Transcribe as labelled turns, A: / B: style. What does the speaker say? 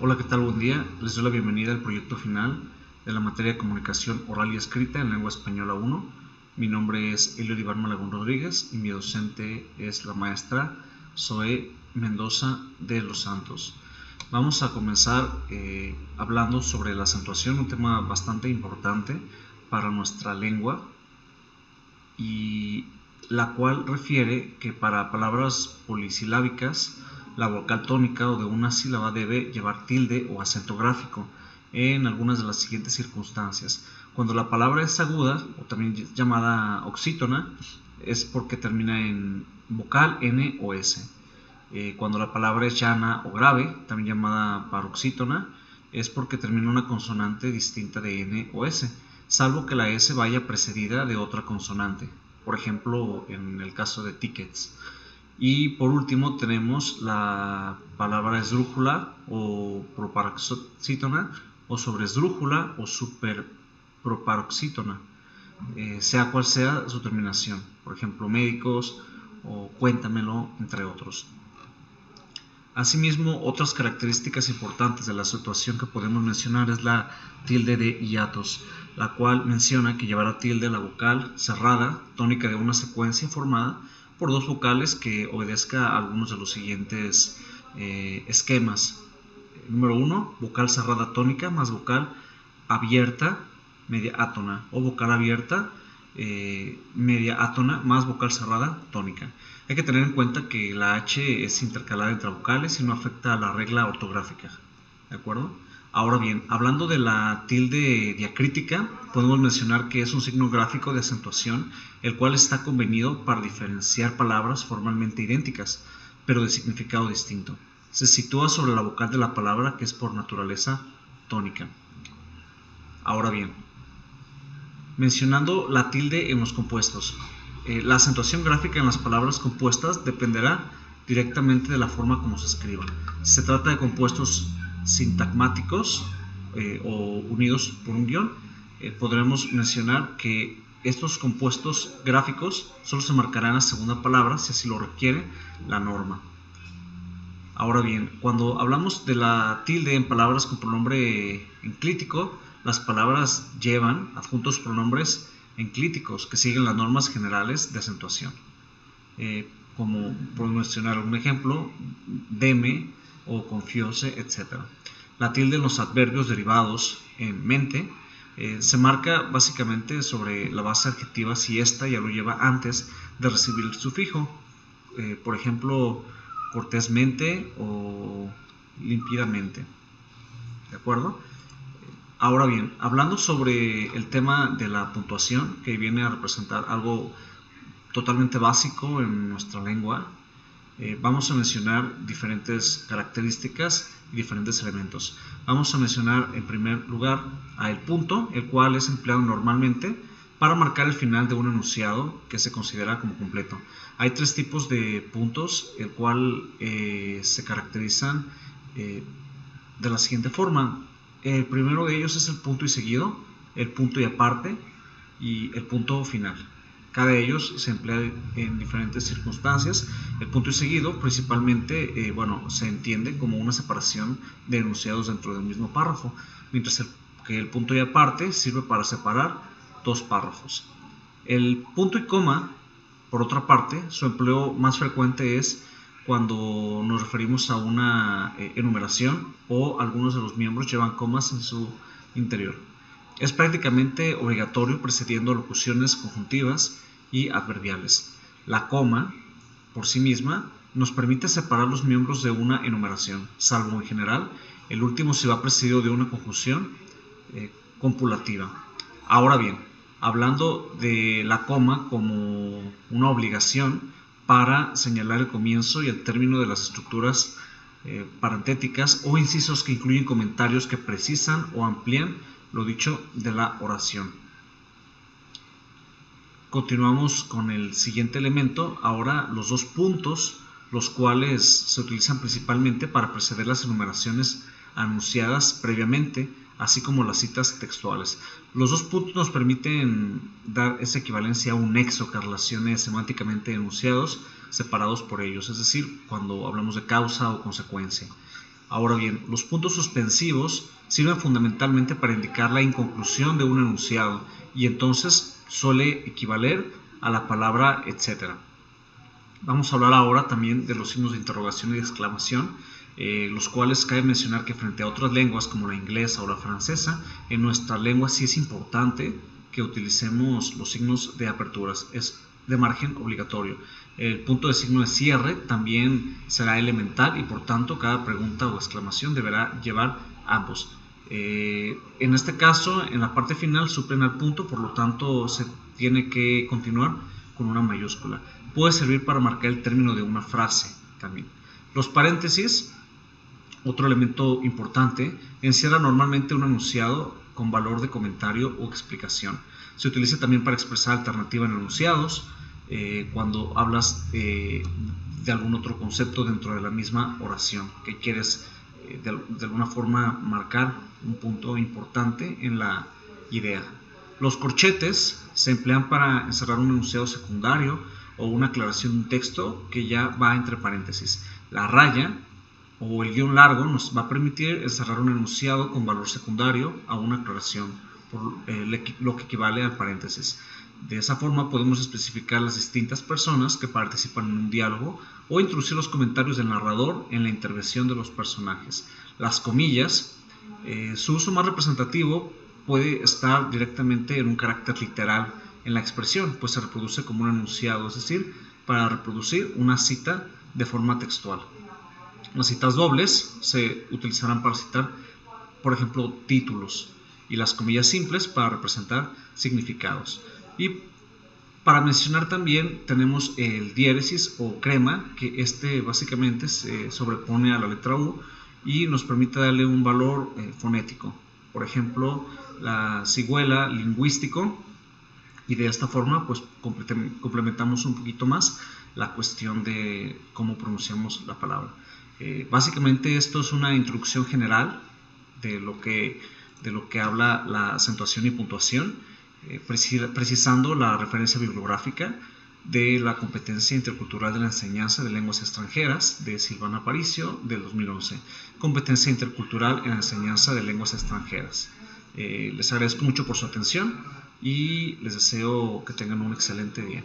A: Hola, ¿qué tal? Buen día. Les doy la bienvenida al proyecto final de la materia de comunicación oral y escrita en lengua española 1. Mi nombre es Elio Iván Malagón Rodríguez y mi docente es la maestra Zoe Mendoza de los Santos. Vamos a comenzar hablando sobre la acentuación, un tema bastante importante para nuestra lengua, y la cual refiere que para palabras polisilábicas la vocal tónica o de una sílaba debe llevar tilde o acento gráfico en algunas de las siguientes circunstancias. Cuando la palabra es aguda, o también llamada oxítona, es porque termina en vocal N o S. Cuando la palabra es llana o grave, también llamada paroxítona, es porque termina una consonante distinta de N o S, salvo que la S vaya precedida de otra consonante, por ejemplo en el caso de tickets. Y por último tenemos la palabra esdrújula o proparoxítona, o sobresdrújula o superproparoxítona, sea cual sea su terminación, por ejemplo médicos o cuéntamelo, entre otros. Asimismo, otras características importantes de la acentuación que podemos mencionar es la tilde de hiatos, la cual menciona que llevará tilde la vocal cerrada, tónica de una secuencia formada por dos vocales que obedezca a algunos de los siguientes esquemas. Número 1, vocal cerrada tónica más vocal abierta media átona, o vocal abierta media átona más vocal cerrada tónica. Hay que tener en cuenta que la H es intercalada entre vocales y no afecta a la regla ortográfica, ¿de acuerdo? Ahora bien, hablando de la tilde diacrítica, podemos mencionar que es un signo gráfico de acentuación, el cual está convenido para diferenciar palabras formalmente idénticas, pero de significado distinto. Se sitúa sobre la vocal de la palabra, que es por naturaleza tónica. Ahora bien, mencionando la tilde en los compuestos. La acentuación gráfica en las palabras compuestas dependerá directamente de la forma como se escriban. Si se trata de compuestos sintagmáticos o unidos por un guión, podremos mencionar que estos compuestos gráficos solo se marcarán en la segunda palabra si así lo requiere la norma. Ahora bien, cuando hablamos de la tilde en palabras con pronombre enclítico, las palabras llevan adjuntos pronombres enclíticos que siguen las normas generales de acentuación. Como por mencionar un ejemplo, deme o confiose, etc. La tilde en los adverbios derivados en mente se marca básicamente sobre la base adjetiva si ésta ya lo lleva antes de recibir el sufijo. Por ejemplo, cortésmente o límpidamente. ¿De acuerdo? Ahora bien, hablando sobre el tema de la puntuación, que viene a representar algo totalmente básico en nuestra lengua, vamos a mencionar diferentes características y diferentes elementos. Vamos a mencionar en primer lugar a el punto, el cual es empleado normalmente para marcar el final de un enunciado que se considera como completo. Hay tres tipos de puntos, el cual se caracterizan de la siguiente forma. El primero de ellos es el punto y seguido, el punto y aparte y el punto final. Cada de ellos se emplea en diferentes circunstancias. El punto y seguido principalmente se entiende como una separación de enunciados dentro del mismo párrafo, mientras que el punto y aparte sirve para separar dos párrafos. El punto y coma, por otra parte, su empleo más frecuente es cuando nos referimos a una enumeración o algunos de los miembros llevan comas en su interior. Es prácticamente obligatorio precediendo locuciones conjuntivas y adverbiales. La coma, por sí misma, nos permite separar los miembros de una enumeración, salvo en general el último si va precedido de una conjunción copulativa. Ahora bien, hablando de la coma como una obligación para señalar el comienzo y el término de las estructuras parentéticas o incisos que incluyen comentarios que precisan o amplían lo dicho de la oración. Continuamos con el siguiente elemento, ahora los dos puntos, los cuales se utilizan principalmente para preceder las enumeraciones anunciadas previamente, así como las citas textuales. Los dos puntos nos permiten dar esa equivalencia a un nexo que relacione semánticamente enunciados separados por ellos, es decir, cuando hablamos de causa o consecuencia. Ahora bien, los puntos suspensivos sirven fundamentalmente para indicar la inconclusión de un enunciado y entonces suele equivaler a la palabra etcétera. Vamos a hablar ahora también de los signos de interrogación y de exclamación, los cuales cabe mencionar que frente a otras lenguas como la inglesa o la francesa, en nuestra lengua sí es importante que utilicemos los signos de aperturas, es de margen obligatorio. El punto de signo de cierre también será elemental y por tanto cada pregunta o exclamación deberá llevar ambos. En este caso, en la parte final suplen al punto, por lo tanto se tiene que continuar con una mayúscula. Puede servir para marcar el término de una frase también. Los paréntesis, otro elemento importante, encierra normalmente un enunciado con valor de comentario o explicación. Se utiliza también para expresar alternativa en enunciados, cuando hablas de algún otro concepto dentro de la misma oración, que quieres de alguna forma marcar un punto importante en la idea. Los corchetes se emplean para encerrar un enunciado secundario o una aclaración de un texto que ya va entre paréntesis. La raya o el guión largo nos va a permitir encerrar un enunciado con valor secundario a una aclaración, por lo que equivale al paréntesis. De esa forma podemos especificar las distintas personas que participan en un diálogo o introducir los comentarios del narrador en la intervención de los personajes. Las comillas, su uso más representativo puede estar directamente en un carácter literal en la expresión, pues se reproduce como un enunciado, es decir, para reproducir una cita de forma textual. Las citas dobles se utilizarán para citar, por ejemplo, títulos, y las comillas simples para representar significados. Y para mencionar también tenemos el diéresis o crema, que básicamente se sobrepone a la letra U y nos permite darle un valor fonético. Por ejemplo, la sigüela lingüístico, y de esta forma pues complementamos un poquito más la cuestión de cómo pronunciamos la palabra. Básicamente esto es una introducción general de lo que habla la acentuación y puntuación, precisando la referencia bibliográfica de la competencia intercultural de la enseñanza de lenguas extranjeras de Silvana Aparicio del 2011, competencia intercultural en la enseñanza de lenguas extranjeras. Les agradezco mucho por su atención y les deseo que tengan un excelente día.